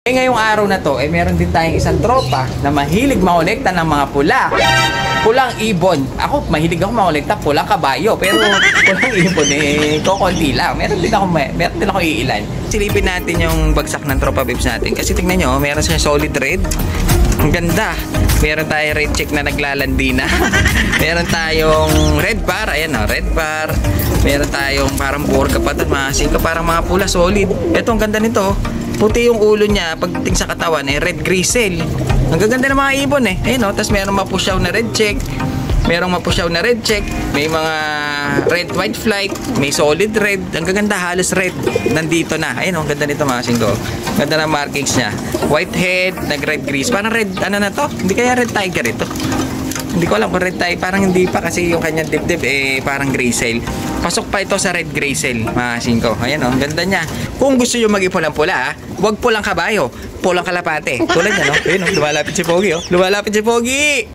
Ngayong araw na to, meron din tayong isang tropa na mahilig makolekta ng mga pula. Pulang ibon. Ako, mahilig ako makolekta pulang kabayo. Pero pulang ibon, kukunti lang. Meron din ako iilan. Silipin natin yung bagsak ng tropa babes natin. Kasi tingnan nyo, meron siya solid red. Ang ganda. Meron tayong red check na naglalandi na. Meron tayong red bar. Ayan o, red bar. Meron tayong parang burka pa. Parang mga pula solid. Ito, ang ganda nito. Puti yung ulo niya, pagdating sa katawan, red grizzle. Ang gaganda ng mga ibon Ayun o, tapos merong mapusyaw na red check. Merong mapusyaw na red check. May mga red white flight. May solid red. Ang gaganda, halos red. Nandito na. Ayun o, ang ganda nito mga singgo. Ganda ng markings niya. White head, nag-red grease. Parang red, ano na to? Hindi kaya red tiger ito? Hindi ko alam kung red tiger. Parang hindi pa kasi yung kanyang dibdib parang grizzle. Pasok pa ito sa red grizzle, mga singko. Ayan o, ang ganda niya. Kung gusto nyo mag-ipulang-pula, huwag pulang kabayo, pulang kalapate. Tulad niya, no? Ayun o, lumalapit si Pogi, Lumalapit si Pogi!